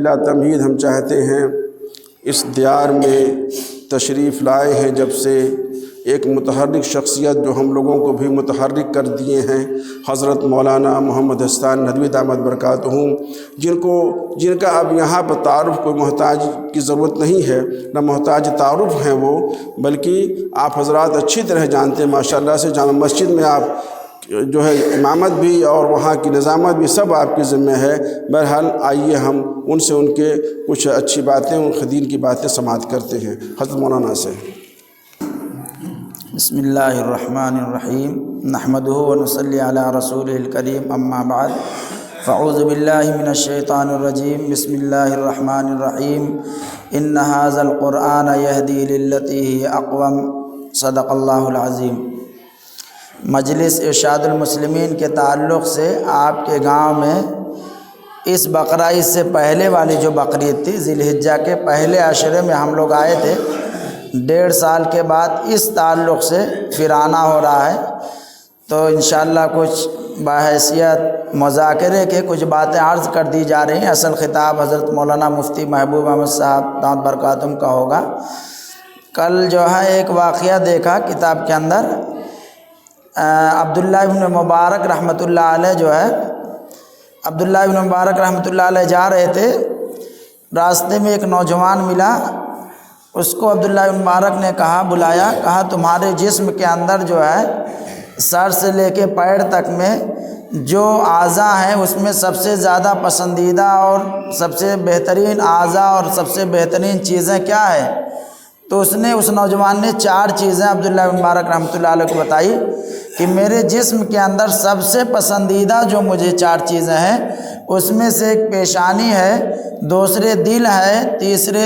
بلا تمہید ہم چاہتے ہیں اس دیار میں تشریف لائے ہیں جب سے ایک متحرک شخصیت جو ہم لوگوں کو بھی متحرک کر دیے ہیں، حضرت مولانا محمد حسان ندوی دامت برکاتہم، جن کا اب یہاں پر تعارف کوئی محتاج کی ضرورت نہیں ہے، نہ محتاج تعارف ہیں وہ، بلکہ آپ حضرات اچھی طرح جانتے ہیں ماشاءاللہ سے جامع مسجد میں آپ جو ہے امامت بھی اور وہاں کی نظامت بھی سب آپ کے ذمہ ہے۔ بہرحال آئیے ہم ان سے ان کے کچھ اچھی باتیں، ان دین کی باتیں سماعت کرتے ہیں حضرت مولانا سے۔ بسم اللہ الرحمن الرحیم، نحمدہ ونصلی علی رسولہ الکریم، اما بعد، فاعوذ باللہ من الشیطان الرجیم، بسم اللہ الرحمن الرحیم، ان ھذا القرآن یہدی للتی ہی اقوم، صدق اللہ العظیم۔ مجلس ارشاد المسلمین کے تعلق سے آپ کے گاؤں میں اس بقرہ عید سے پہلے والی جو بقرعید تھی، ذی الحجہ کے پہلے عشرے میں ہم لوگ آئے تھے، 1.5 سال کے بعد اس تعلق سے پھر آنا ہو رہا ہے، تو انشاءاللہ کچھ بحیثیت مذاکرے کے کچھ باتیں عرض کر دی جا رہی ہیں۔ اصل خطاب حضرت مولانا مفتی محبوب احمد صاحب دامت برکاتہم کا ہوگا۔ کل جو ہے ایک واقعہ دیکھا کتاب کے اندر، عبداللہ ابن مبارک رحمۃ اللہ علیہ جو ہے، عبداللہ ابن مبارک رحمۃ اللہ علیہ جا رہے تھے، راستے میں ایک نوجوان ملا، اس کو عبداللہ ابن مبارک نے بلایا، کہا تمہارے جسم کے اندر جو ہے سر سے لے کے پیر تک میں جو اعضاء ہیں اس میں سب سے زیادہ پسندیدہ اور سب سے بہترین اعضاء اور سب سے بہترین چیزیں کیا ہیں؟ تو اس نوجوان نے 4 چیزیں عبداللہ ابن مبارک رحمۃ اللہ علیہ کو بتائی کہ میرے جسم کے اندر سب سے پسندیدہ جو مجھے 4 چیزیں ہیں اس میں سے ایک پیشانی ہے، دوسرے دل ہے، تیسرے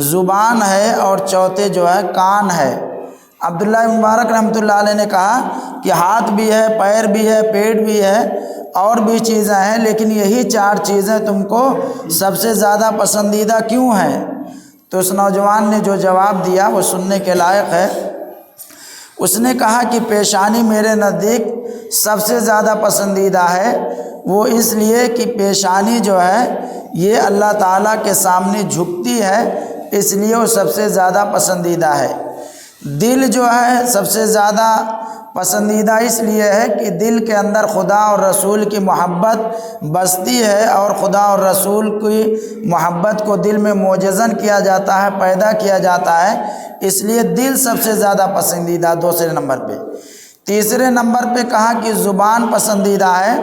زبان ہے اور چوتھے جو ہے کان ہے۔ عبداللہ ابن مبارک رحمۃ اللہ علیہ نے کہا کہ ہاتھ بھی ہے، پیر بھی ہے، پیٹ بھی ہے اور بھی چیزیں ہیں، لیکن یہی 4 چیزیں تم کو سب سے زیادہ پسندیدہ کیوں ہیں؟ تو اس نوجوان نے جو جواب دیا وہ سننے کے لائق ہے۔ اس نے کہا کہ پیشانی میرے نزدیک سب سے زیادہ پسندیدہ ہے، وہ اس لیے کہ پیشانی جو ہے یہ اللہ تعالیٰ کے سامنے جھکتی ہے، اس لیے وہ سب سے زیادہ پسندیدہ ہے۔ دل جو ہے سب سے زیادہ پسندیدہ اس لیے ہے کہ دل کے اندر خدا اور رسول کی محبت بستی ہے، اور خدا اور رسول کی محبت کو دل میں موجزن کیا جاتا ہے، پیدا کیا جاتا ہے، اس لیے دل سب سے زیادہ پسندیدہ دوسرے نمبر پہ۔ تیسرے نمبر پہ کہا کہ زبان پسندیدہ ہے،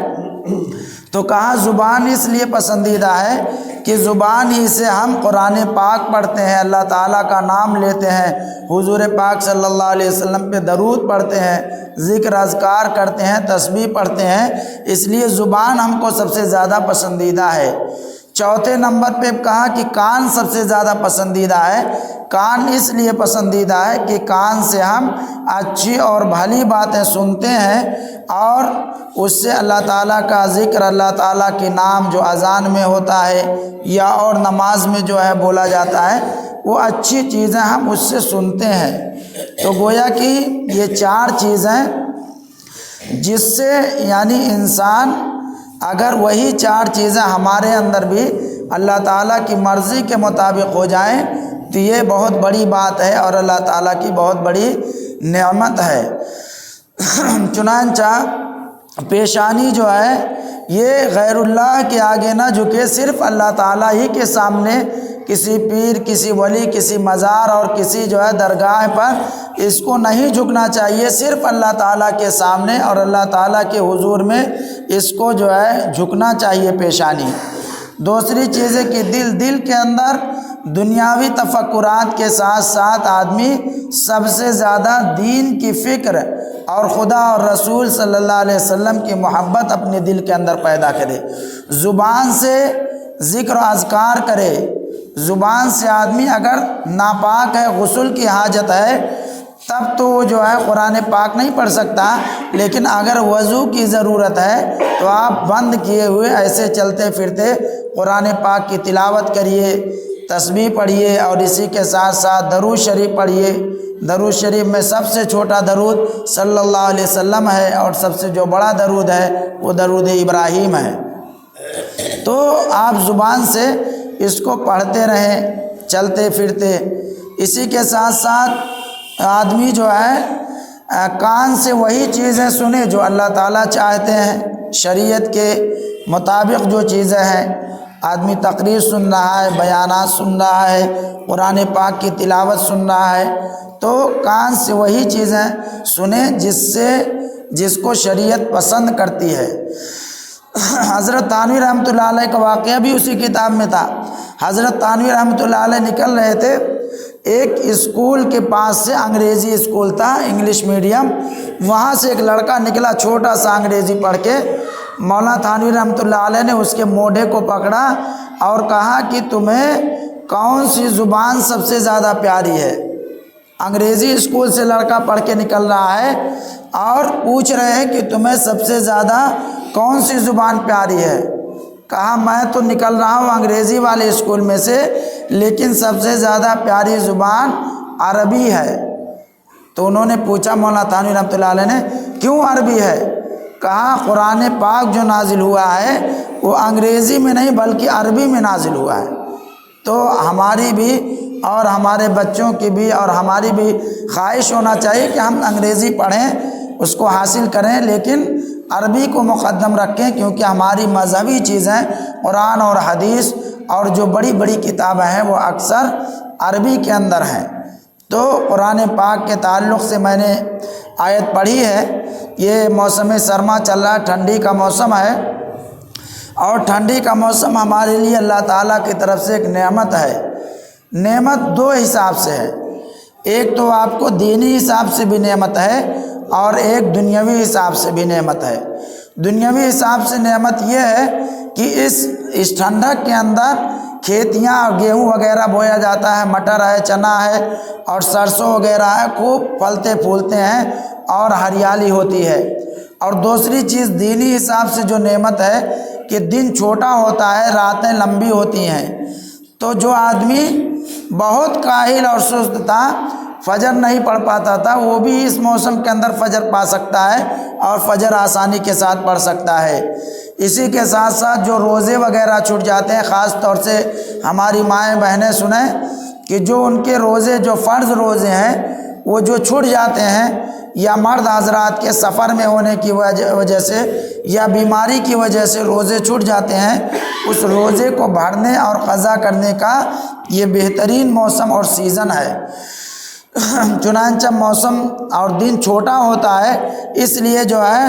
تو کہا زبان اس لیے پسندیدہ ہے کہ زبان ہی سے ہم قرآن پاک پڑھتے ہیں، اللہ تعالیٰ کا نام لیتے ہیں، حضور پاک صلی اللہ علیہ وسلم پہ درود پڑھتے ہیں، ذکر اذکار کرتے ہیں، تسبیح پڑھتے ہیں، اس لیے زبان ہم کو سب سے زیادہ پسندیدہ ہے۔ چوتھے نمبر پہ کہا کہ کان سب سے زیادہ پسندیدہ ہے۔ کان اس لیے پسندیدہ ہے کہ کان سے ہم اچھی اور بھلی باتیں سنتے ہیں، اور اس سے اللہ تعالیٰ کا ذکر، اللہ تعالیٰ کے نام جو اذان میں ہوتا ہے یا اور نماز میں جو ہے بولا جاتا ہے، وہ اچھی چیزیں ہم اس سے سنتے ہیں۔ تو گویا کہ یہ 4 چیزیں جس سے یعنی انسان اگر وہی 4 چیزیں ہمارے اندر بھی اللہ تعالیٰ کی مرضی کے مطابق ہو جائیں تو یہ بہت بڑی بات ہے اور اللہ تعالیٰ کی بہت بڑی نعمت ہے۔ چنانچہ پیشانی جو ہے یہ غیر اللہ کے آگے نہ جھکے، صرف اللہ تعالیٰ ہی کے سامنے، کسی پیر، کسی ولی، کسی مزار اور کسی جو ہے درگاہ پر اس کو نہیں جھکنا چاہیے، صرف اللہ تعالیٰ کے سامنے اور اللہ تعالیٰ کے حضور میں اس کو جو ہے جھکنا چاہیے پیشانی۔ دوسری چیز ہے کہ دل کے اندر دنیاوی تفکرات کے ساتھ ساتھ آدمی سب سے زیادہ دین کی فکر اور خدا اور رسول صلی اللہ علیہ وسلم کی محبت اپنے دل کے اندر پیدا کرے، زبان سے ذکر و اذکار کرے۔ زبان سے آدمی اگر ناپاک ہے، غسل کی حاجت ہے، تب تو وہ جو ہے قرآن پاک نہیں پڑھ سکتا، لیکن اگر وضو کی ضرورت ہے تو آپ بند کیے ہوئے ایسے چلتے پھرتے قرآن پاک کی تلاوت کریے، تسبیح پڑھیے، اور اسی کے ساتھ ساتھ درود شریف پڑھیے۔ درود شریف میں سب سے چھوٹا درود صلی اللہ علیہ وسلم ہے، اور سب سے جو بڑا درود ہے وہ درود ابراہیم ہے۔ تو آپ زبان سے اس کو پڑھتے رہیں چلتے پھرتے۔ اسی کے ساتھ ساتھ آدمی جو ہے کان سے وہی چیزیں سنے جو اللہ تعالیٰ چاہتے ہیں، شریعت کے مطابق جو چیزیں ہیں۔ آدمی تقریر سن رہا ہے، بیانات سن رہا ہے، قرآن پاک کی تلاوت سن رہا ہے، تو کان سے وہی چیزیں سنیں جس کو شریعت پسند کرتی ہے۔ حضرت تھانوی رحمۃ اللہ علیہ کا واقعہ بھی اسی کتاب میں تھا۔ حضرت تھانوی رحمۃ اللہ علیہ نکل رہے تھے، ایک اسکول کے پاس سے، انگریزی اسکول تھا، انگلش میڈیم، وہاں سے ایک لڑکا نکلا چھوٹا سا انگریزی پڑھ کے۔ مولانا تھانوی رحمۃ اللہ علیہ نے اس کے موڈھے کو پکڑا اور کہا کہ تمہیں کون سی زبان سب سے زیادہ پیاری ہے؟ انگریزی اسکول سے لڑکا پڑھ کے نکل رہا ہے اور پوچھ رہے ہیں کہ تمہیں سب سے زیادہ کون سی زبان پیاری ہے؟ کہا میں تو نکل رہا ہوں انگریزی والے اسکول میں سے، لیکن سب سے زیادہ پیاری زبان عربی ہے۔ تو انہوں نے پوچھا مولانا تھانوی رحمۃ اللہ علیہ نے، کیوں عربی ہے؟ کہا قرآن پاک جو نازل ہوا ہے وہ انگریزی میں نہیں بلکہ عربی میں نازل ہوا ہے۔ تو ہماری بھی اور ہمارے بچوں کی بھی اور ہماری بھی خواہش ہونا چاہیے کہ ہم انگریزی پڑھیں، اس کو حاصل کریں، لیکن عربی کو مقدم رکھیں، کیونکہ ہماری مذہبی چیزیں قرآن اور حدیث اور جو بڑی بڑی کتابیں ہیں وہ اکثر عربی کے اندر ہیں۔ تو قرآن پاک کے تعلق سے میں نے آیت پڑھی ہے۔ یہ موسم سرما چل رہا ہے، ٹھنڈی کا موسم ہے، اور ٹھنڈی کا موسم ہمارے لیے اللہ تعالیٰ کی طرف سے ایک نعمت ہے۔ نعمت دو حساب سے ہے، ایک تو آپ کو دینی حساب سے بھی نعمت ہے اور ایک دنیاوی حساب سے بھی نعمت ہے۔ دنیاوی حساب سے نعمت یہ ہے کہ اس ٹھنڈک کے اندر کھیتیاں اور گیہوں وغیرہ بویا جاتا ہے، مٹر ہے، چنا ہے اور سرسوں وغیرہ ہے، خوب پھلتے پھولتے ہیں اور ہریالی ہوتی ہے۔ اور دوسری چیز دینی حساب سے جو نعمت ہے کہ دن چھوٹا ہوتا ہے، راتیں لمبی ہوتی ہیں۔ تو جو آدمی بہت کاہل اور سست تھا، فجر نہیں پڑھ پاتا تھا، وہ بھی اس موسم کے اندر فجر پا سکتا ہے اور فجر آسانی کے ساتھ پڑھ سکتا ہے۔ اسی کے ساتھ ساتھ جو روزے وغیرہ چھوٹ جاتے ہیں، خاص طور سے ہماری مائیں بہنیں سنیں کہ جو ان کے روزے جو فرض روزے ہیں وہ جو چھوٹ جاتے ہیں، یا مرد حضرات کے سفر میں ہونے کی وجہ سے یا بیماری کی وجہ سے روزے چھوٹ جاتے ہیں، اس روزے کو بھرنے اور قضا کرنے کا یہ بہترین موسم اور سیزن ہے۔ چنانچہ موسم اور دن چھوٹا ہوتا ہے، اس لیے جو ہے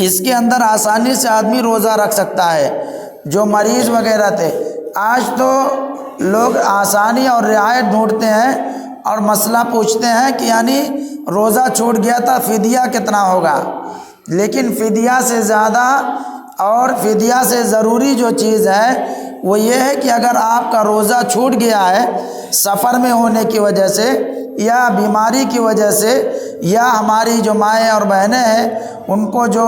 اس کے اندر آسانی سے آدمی روزہ رکھ سکتا ہے۔ جو مریض وغیرہ تھے، آج تو لوگ آسانی اور رعایت ڈھونڈتے ہیں اور مسئلہ پوچھتے ہیں کہ یعنی روزہ چھوٹ گیا تھا، فدیہ کتنا ہوگا؟ لیکن فدیہ سے زیادہ اور فدیہ سے ضروری جو چیز ہے وہ یہ ہے کہ اگر آپ کا روزہ چھوٹ گیا ہے سفر میں ہونے کی وجہ سے یا بیماری کی وجہ سے، یا ہماری جو مائیں اور بہنیں ہیں ان کو جو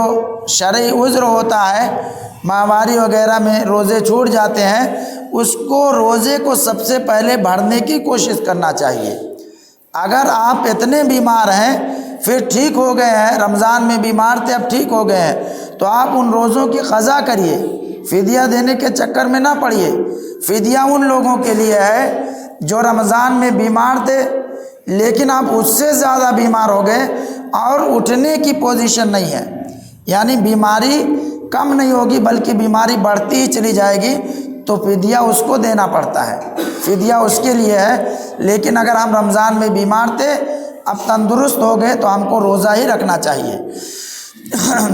شرعی عذر ہوتا ہے، ماہواری وغیرہ میں روزے چھوٹ جاتے ہیں، اس کو روزے کو سب سے پہلے بھرنے کی کوشش کرنا چاہیے۔ اگر آپ اتنے بیمار ہیں، پھر ٹھیک ہو گئے ہیں، رمضان میں بیمار تھے اب ٹھیک ہو گئے ہیں، تو آپ ان روزوں کی قضا کریے، فدیہ دینے کے چکر میں نہ پڑیے۔ فدیہ ان لوگوں کے لیے ہے جو رمضان میں بیمار تھے لیکن اب اس سے زیادہ بیمار ہو گئے اور اٹھنے کی پوزیشن نہیں ہے، یعنی بیماری کم نہیں ہوگی بلکہ بیماری بڑھتی ہی چلی جائے گی، تو فدیہ اس کو دینا پڑتا ہے، فدیہ اس کے لیے ہے۔ لیکن اگر ہم رمضان میں بیمار تھے اب تندرست ہو گئے تو ہم کو روزہ ہی رکھنا چاہیے۔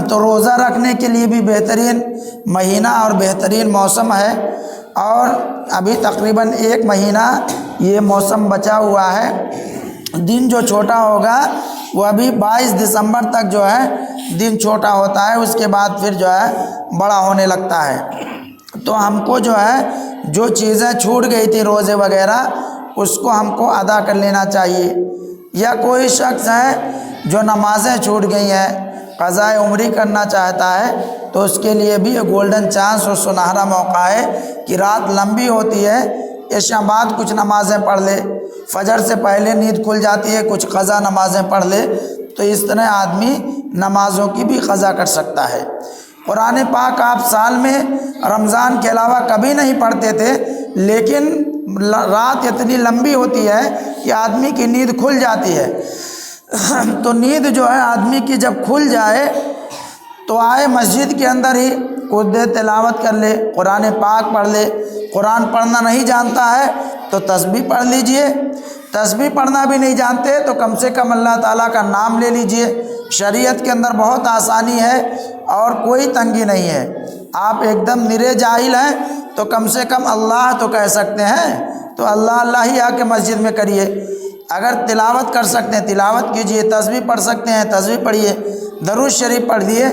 تو روزہ رکھنے کے لیے بھی بہترین مہینہ اور بہترین موسم ہے، اور ابھی تقریباً 1 مہینہ یہ موسم بچا ہوا ہے۔ دن جو چھوٹا ہوگا وہ ابھی 22 دسمبر تک جو ہے دن چھوٹا ہوتا ہے، اس کے بعد پھر جو ہے بڑا ہونے لگتا ہے۔ تو ہم کو جو ہے جو چیزیں چھوٹ گئی تھی روزے وغیرہ اس کو ہم کو ادا کر لینا چاہیے۔ یا کوئی شخص ہے جو نمازیں چھوٹ گئی ہیں، قضائے عمری کرنا چاہتا ہے، تو اس کے لیے بھی یہ گولڈن چانس اور سنہرا موقع ہے کہ رات لمبی ہوتی ہے، عشاء بعد کچھ نمازیں پڑھ لے، فجر سے پہلے نیند کھل جاتی ہے، کچھ قضا نمازیں پڑھ لے، تو اس طرح آدمی نمازوں کی بھی قضا کر سکتا ہے۔ قرآن پاک آپ سال میں رمضان کے علاوہ کبھی نہیں پڑھتے تھے، لیکن رات اتنی لمبی ہوتی ہے کہ آدمی کی نیند کھل جاتی ہے۔ تو نیند جو ہے آدمی کی جب کھل جائے تو آئے مسجد کے اندر ہی کچھ دیر تلاوت کر لے، قرآن پاک پڑھ لے۔ قرآن پڑھنا نہیں جانتا ہے تو تسبیح پڑھ لیجئے، تسبیح پڑھنا بھی نہیں جانتے تو کم سے کم اللہ تعالیٰ کا نام لے لیجئے۔ شریعت کے اندر بہت آسانی ہے اور کوئی تنگی نہیں ہے۔ آپ ایک دم نرے جاہل ہیں تو کم سے کم اللہ تو کہہ سکتے ہیں، تو اللہ اللہ ہی آ کے مسجد میں کریے۔ اگر تلاوت کر سکتے ہیں تلاوت کیجئے، تسبیح پڑھ سکتے ہیں تسبیح پڑھیے، درود شریف پڑھ لیے۔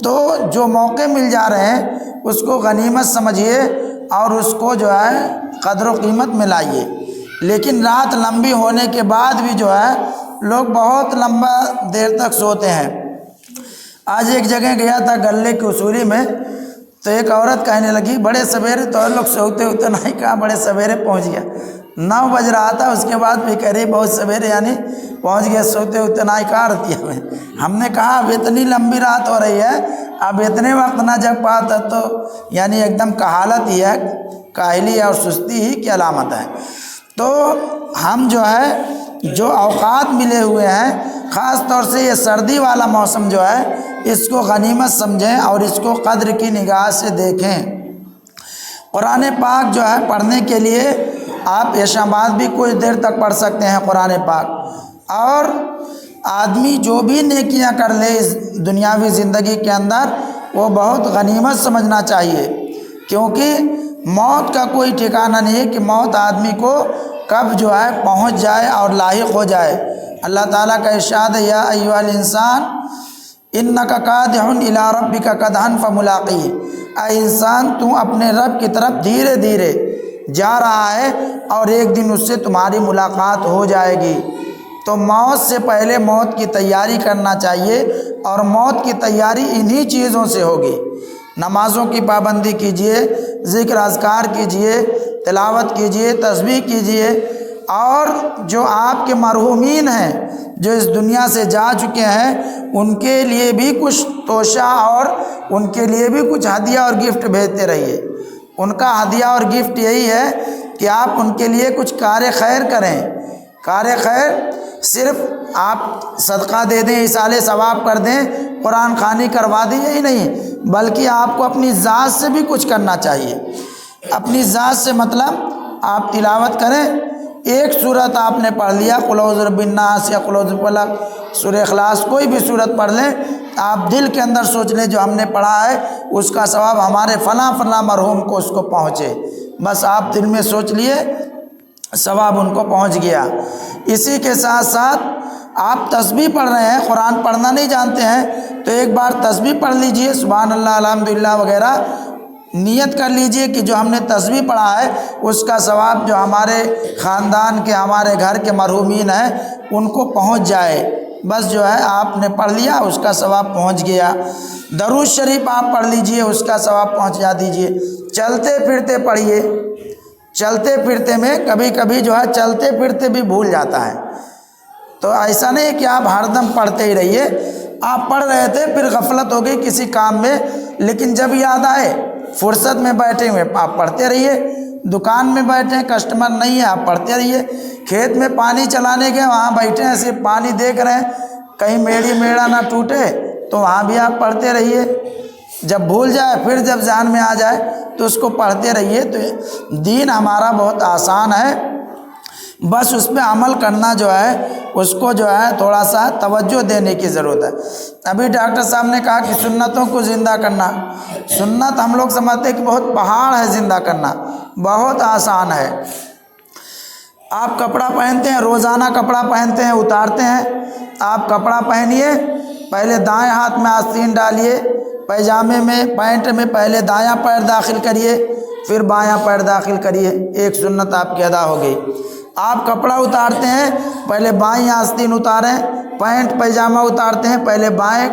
تو جو موقع مل جا رہے ہیں اس کو غنیمت سمجھیے اور اس کو جو ہے قدر و قیمت میں لائیے۔ لیکن رات لمبی ہونے کے بعد بھی جو ہے لوگ بہت لمبا دیر تک سوتے ہیں۔ آج ایک جگہ گیا تھا گلے کی اصولی میں، تو ایک عورت کہنے لگی بڑے سویرے، تو لوگ سوتے ہوتے نہیں، کہا بڑے سویرے پہنچ گیا، 9 بج رہا تھا، اس کے بعد بھی کہہ رہی بہت سویرے یعنی پہنچ گیا، سوتے ہوتے نہیں کہا رہتی ہے۔ ہم نے کہا اب اتنی لمبی رات ہو رہی ہے، اب اتنے وقت نہ جگ پاتا تو یعنی ایک دم کہالت ہی ہے، کاہلی اور سستی ہی کی علامت ہے۔ تو ہم جو ہے جو اوقات ملے ہوئے ہیں، خاص طور سے یہ سردی والا موسم جو ہے، اس کو غنیمت سمجھیں اور اس کو قدر کی نگاہ سے دیکھیں۔ قرآن پاک جو ہے پڑھنے کے لیے آپ عشاء بعد بھی کچھ دیر تک پڑھ سکتے ہیں قرآن پاک، اور آدمی جو بھی نیکیاں کر لے اس دنیاوی زندگی کے اندر وہ بہت غنیمت سمجھنا چاہیے، کیونکہ موت کا کوئی ٹھکانہ نہیں ہے کہ موت آدمی کو کب جو ہے پہنچ جائے اور لاحق ہو جائے۔ اللہ تعالیٰ کا ارشاد ہے یا ایھا الانسان انک کادح الی ربک کدحا فملاقیہ، اے انسان تو اپنے رب کی طرف دھیرے دھیرے جا رہا ہے اور ایک دن اس سے تمہاری ملاقات ہو جائے گی۔ تو موت سے پہلے موت کی تیاری کرنا چاہیے، اور موت کی تیاری انہی چیزوں سے ہوگی۔ نمازوں کی پابندی کیجئے، ذکر اذکار کیجئے، تلاوت کیجئے، تسبیح کیجئے، اور جو آپ کے مرحومین ہیں جو اس دنیا سے جا چکے ہیں ان کے لیے بھی کچھ توشہ اور ان کے لیے بھی کچھ ہدیہ اور گفٹ بھیجتے رہیے۔ ان کا ہدیہ اور گفٹ یہی ہے کہ آپ ان کے لیے کچھ کار خیر کریں۔ کار خیر صرف آپ صدقہ دے دیں، ایصال ثواب کر دیں، قرآن خوانی کروا دیں، یہی نہیں، بلکہ آپ کو اپنی ذات سے بھی کچھ کرنا چاہیے۔ اپنی ذات سے مطلب آپ تلاوت کریں، ایک سورت آپ نے پڑھ لیا، قل اعوذ برب الناس یا قل اعوذ بالفلق، سورہ اخلاص، کوئی بھی سورت پڑھ لیں، آپ دل کے اندر سوچ لیں جو ہم نے پڑھا ہے اس کا ثواب ہمارے فلاں فلاں مرحوم کو اس کو پہنچے، بس آپ دل میں سوچ لیے، ثواب ان کو پہنچ گیا۔ اسی کے ساتھ ساتھ آپ تسبیح پڑھ رہے ہیں، قرآن پڑھنا نہیں جانتے ہیں تو ایک بار تسبیح پڑھ لیجئے، سبحان اللہ الحمدللہ وغیرہ، نیت کر لیجئے کہ جو ہم نے تسبیح پڑھا ہے اس کا ثواب جو ہمارے خاندان کے ہمارے گھر کے مرحومین ہیں ان کو پہنچ جائے، بس جو ہے آپ نے پڑھ لیا اس کا ثواب پہنچ گیا۔ درود شریف آپ پڑھ لیجئے، اس کا ثواب پہنچا دیجئے۔ چلتے پھرتے پڑھیے، چلتے پھرتے میں کبھی کبھی جو ہے چلتے پھرتے بھی بھول جاتا ہے، تو ایسا نہیں کہ آپ ہر دم پڑھتے ہی رہیے، آپ پڑھ رہے تھے پھر غفلت ہو گئی کسی کام میں، لیکن جب یاد آئے فرصت میں بیٹھے ہوئے آپ پڑھتے رہیے، دکان میں بیٹھے کسٹمر نہیں ہے آپ پڑھتے رہیے، کھیت میں پانی چلانے گئے وہاں بیٹھے ہیں صرف پانی دیکھ رہے ہیں کہیں میڑی میڑا نہ ٹوٹے تو وہاں بھی آپ پڑھتے رہیے، جب بھول جائے پھر جب ذہن میں آ جائے تو اس کو پڑھتے رہیے۔ تو دین ہمارا بہت آسان ہے، بس اس پہ عمل کرنا جو ہے اس کو جو ہے تھوڑا سا توجہ دینے کی ضرورت ہے۔ ابھی ڈاکٹر صاحب نے کہا کہ سنتوں کو زندہ کرنا، سنت ہم لوگ سمجھتے ہیں کہ بہت پہاڑ ہے زندہ کرنا، بہت آسان ہے۔ آپ کپڑا پہنتے ہیں، روزانہ کپڑا پہنتے ہیں، اتارتے ہیں، آپ کپڑا پہنیے، پہلے دائیں ہاتھ میں آستین ڈالیے، پیجامے میں پینٹ میں پہلے دایاں پیر داخل کریے پھر بایاں پیر داخل کریے، ایک سنت آپ کی ادا ہو گئی۔ آپ کپڑا اتارتے ہیں پہلے بائیں آستین اتاریں، پینٹ پیجامہ اتارتے ہیں پہلے بائیں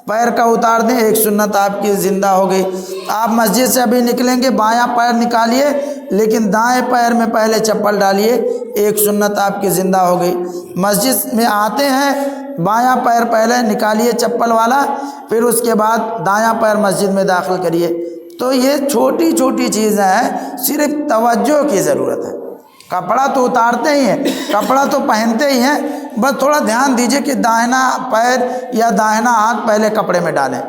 پیر کا اتار دیں، ایک سنت آپ کی زندہ ہو گئی۔ آپ مسجد سے ابھی نکلیں گے بایاں پیر نکالیے لیکن دائیں پیر میں پہلے چپل ڈالیے، ایک سنت آپ کی زندہ ہو گئی۔ مسجد میں آتے ہیں بایاں پیر پہلے نکالیے چپل والا، پھر اس کے بعد دایاں پیر مسجد میں داخل کریے۔ تو یہ چھوٹی چھوٹی چیزیں ہیں، صرف توجہ کی ضرورت ہے۔ کپڑا تو اتارتے ہی ہیں، کپڑا تو پہنتے ہی ہیں، بس تھوڑا دھیان دیجئے کہ داہنا پیر یا داہنا ہاتھ پہلے کپڑے میں ڈالیں۔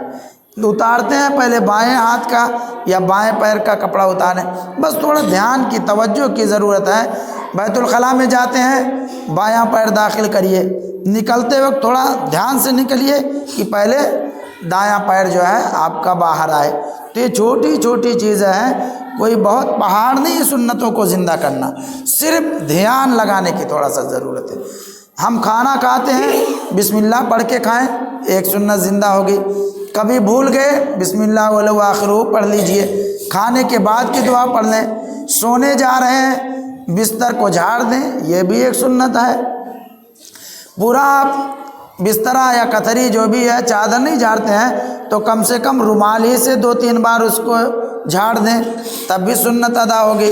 اتارتے ہیں پہلے بائیں ہاتھ کا یا بائیں پیر کا کپڑا اتاریں، بس تھوڑا دھیان کی توجہ کی ضرورت ہے۔ بیت الخلاء میں جاتے ہیں بایاں پیر داخل کریے، نکلتے وقت تھوڑا دھیان سے نکلیے کہ پہلے دایاں پیر جو ہے آپ کا باہر آئے۔ تو یہ چھوٹی چھوٹی چیزیں ہیں، کوئی بہت پہاڑ نہیں سنتوں کو زندہ کرنا، صرف دھیان لگانے کی تھوڑا سا ضرورت ہے۔ ہم کھانا کھاتے ہیں بسم اللہ پڑھ کے کھائیں، ایک سنت زندہ ہوگی۔ کبھی بھول گئے بسم اللہ ولو آخرہ پڑھ لیجئے، کھانے کے بعد کی دعا پڑھ لیں۔ سونے جا رہے ہیں بستر کو جھاڑ دیں، یہ بھی ایک سنت ہے۔ پورا آپ بسترا یا کتھری جو بھی ہے چادر نہیں جھاڑتے ہیں تو کم سے کم رومال ہی سے 2-3 بار اس کو جھاڑ دیں، تب بھی سنت ادا ہوگی۔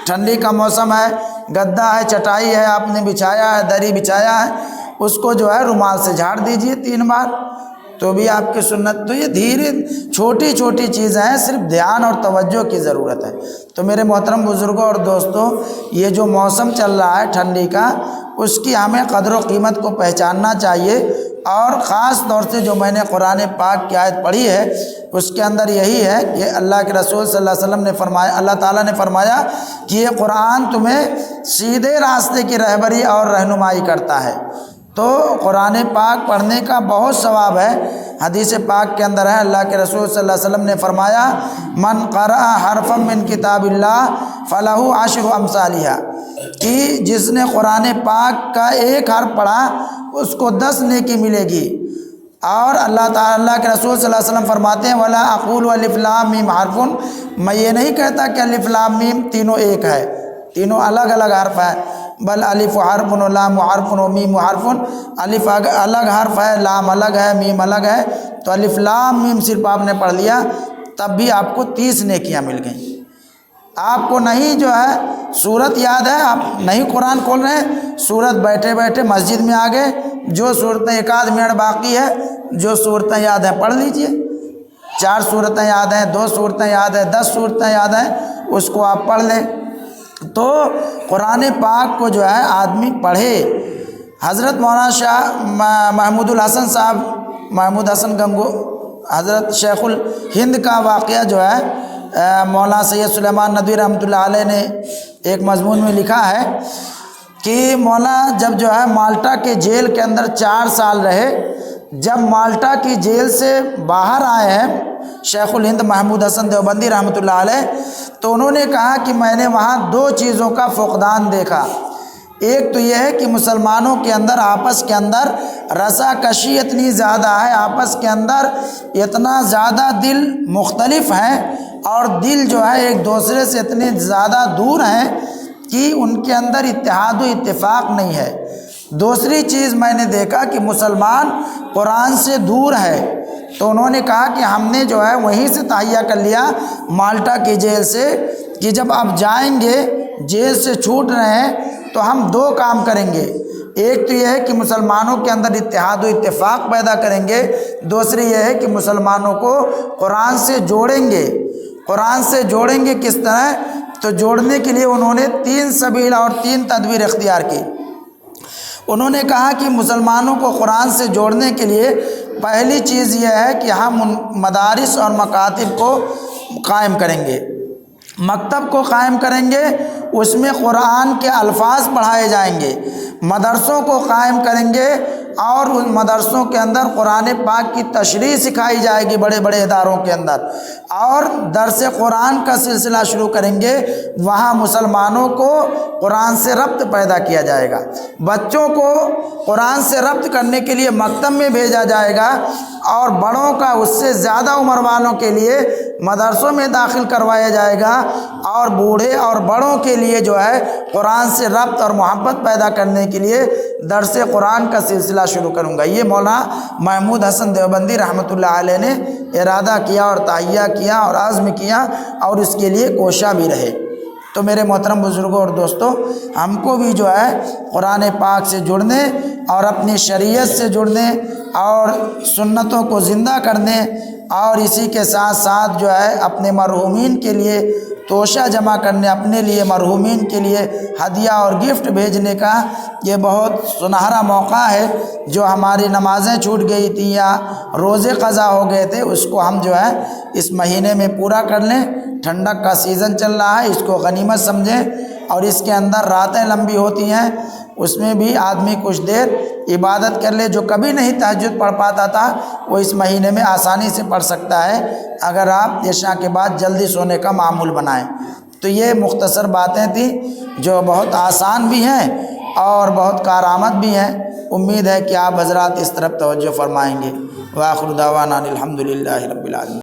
ٹھنڈی کا موسم ہے، گدا ہے، چٹائی ہے، آپ نے بچھایا ہے، دری بچھایا ہے، اس کو جو ہے رومال سے جھاڑ دیجئے 3 بار، تو بھی آپ کی سنت۔ تو یہ دھیرے چھوٹی چھوٹی چیزیں ہیں، صرف دھیان اور توجہ کی ضرورت ہے۔ تو میرے محترم بزرگوں اور دوستوں، یہ جو موسم چل رہا ہے ٹھنڈی کا، اس کی ہمیں قدر و قیمت کو پہچاننا چاہیے، اور خاص طور سے جو میں نے قرآن پاک کی آیت پڑھی ہے اس کے اندر یہی ہے کہ اللہ کے رسول صلی اللہ علیہ وسلم نے فرمایا، اللہ تعالیٰ نے فرمایا کہ یہ قرآن تمہیں سیدھے راستے کی رہبری اور رہنمائی کرتا ہے۔ تو قرآن پاک پڑھنے کا بہت ثواب ہے۔ حدیث پاک کے اندر ہے، اللہ کے رسول صلی اللہ علیہ وسلم نے فرمایا من قرأ حرفا من کتاب اللہ فلہ 10 امثالھا، کہ جس نے قرآن پاک کا ایک حرف پڑھا اس کو 10 نیکی ملے گی۔ اور اللہ تعالیٰ کے رسول صلی اللہ علیہ وسلم فرماتے ہیں ولا اقول الف لام میم حرف، میں یہ نہیں کہتا کہ الف لام میم تینوں ایک ہے، تینوں الگ الگ حرف ہے، بل الف حرف و لام حرف و میم حرف، الف الگ حرف ہے، لام الگ ہے، میم الگ ہے۔ تو الف لام میم صرف آپ نے پڑھ لیا تب بھی آپ کو 30 نیکیاں مل گئیں۔ آپ کو نہیں جو ہے سورت یاد ہے، آپ نہیں قرآن کھول رہے ہیں، سورت بیٹھے بیٹھے مسجد میں آ گئے، جو صورتیں 1 منٹ باقی ہے جو صورتیں یاد ہیں پڑھ لیجئے۔ 4 صورتیں یاد ہیں، 2 صورتیں یاد ہیں، 10 صورتیں یاد ہیں، اس کو آپ پڑھ لیں۔ تو قرآن پاک کو جو ہے آدمی پڑھے۔ حضرت مولانا شاہ محمود الحسن صاحب، محمود حسن گنگو، حضرت شیخ الہند کا واقعہ جو ہے مولانا سید سلیمان ندوی رحمۃ اللہ علیہ نے ایک مضمون میں لکھا ہے کہ مولانا جب جو ہے مالٹا کے جیل کے اندر 4 سال رہے، جب مالٹا کی جیل سے باہر آئے ہیں شیخ الہند محمود حسن دیوبندی رحمۃ اللہ علیہ، تو انہوں نے کہا کہ میں نے وہاں 2 چیزوں کا فقدان دیکھا۔ ایک تو یہ ہے کہ مسلمانوں کے اندر آپس کے اندر رسا کشی اتنی زیادہ ہے، آپس کے اندر اتنا زیادہ دل مختلف ہیں، اور دل جو ہے ایک دوسرے سے اتنے زیادہ دور ہیں کہ ان کے اندر اتحاد و اتفاق نہیں ہے۔ دوسری چیز میں نے دیکھا کہ مسلمان قرآن سے دور ہے، تو انہوں نے کہا کہ ہم نے جو ہے وہیں سے تہیہ کر لیا مالٹا کی جیل سے کہ جب آپ جائیں گے جیل سے چھوٹ رہے ہیں تو ہم 2 کام کریں گے۔ ایک تو یہ ہے کہ مسلمانوں کے اندر اتحاد و اتفاق پیدا کریں گے، دوسری یہ ہے کہ مسلمانوں کو قرآن سے جوڑیں گے۔ قرآن سے جوڑیں گے کس طرح؟ تو جوڑنے کے لیے انہوں نے 3 سبیل اور 3 تدبیر اختیار کی۔ انہوں نے کہا کہ مسلمانوں کو قرآن سے جوڑنے کے لیے پہلی چیز یہ ہے کہ ہم مدارس اور مکاتب کو قائم کریں گے، مکتب کو قائم کریں گے، اس میں قرآن کے الفاظ پڑھائے جائیں گے۔ مدرسوں کو قائم کریں گے اور ان مدرسوں کے اندر قرآن پاک کی تشریح سکھائی جائے گی بڑے بڑے اداروں کے اندر، اور درس قرآن کا سلسلہ شروع کریں گے، وہاں مسلمانوں کو قرآن سے ربط پیدا کیا جائے گا۔ بچوں کو قرآن سے ربط کرنے کے لیے مکتب میں بھیجا جائے گا، اور بڑوں کا اس سے زیادہ عمر والوں کے لیے مدرسوں میں داخل کروایا جائے گا، اور بوڑھے اور بڑوں کے لیے جو ہے قرآن سے ربط اور محبت پیدا کرنے کے لیے درس قرآن کا سلسلہ شروع کروں گا۔ یہ مولانا محمود حسن دیوبندی رحمۃ اللہ علیہ نے ارادہ کیا اور تہیہ کیا اور عزم کیا، اور اس کے لیے کوشاں بھی رہے۔ تو میرے محترم بزرگوں اور دوستوں، ہم کو بھی جو ہے قرآن پاک سے جڑنے اور اپنی شریعت سے جڑنے اور سنتوں کو زندہ کرنے، اور اسی کے ساتھ ساتھ جو ہے اپنے مرحومین کے لیے توشہ جمع کرنے، اپنے لیے مرحومین کے لیے ہدیہ اور گفٹ بھیجنے کا یہ بہت سنہرا موقع ہے۔ جو ہماری نمازیں چھوٹ گئی تھیں یا روزے قضا ہو گئے تھے، اس کو ہم جو ہے اس مہینے میں پورا کر لیں۔ ٹھنڈک کا سیزن چل رہا ہے، اس کو غنیمت سمجھیں، اور اس کے اندر راتیں لمبی ہوتی ہیں، اس میں بھی آدمی کچھ دیر عبادت کر لے۔ جو کبھی نہیں تہجد پڑھ پاتا تھا وہ اس مہینے میں آسانی سے پڑھ سکتا ہے، اگر آپ عشاء کے بعد جلدی سونے کا معمول بنائیں۔ تو یہ مختصر باتیں تھیں جو بہت آسان بھی ہیں اور بہت کارآمد بھی ہیں۔ امید ہے کہ آپ حضرات اس طرف توجہ فرمائیں گے۔ وآخر دعوانا الحمدللہ رب العالمین۔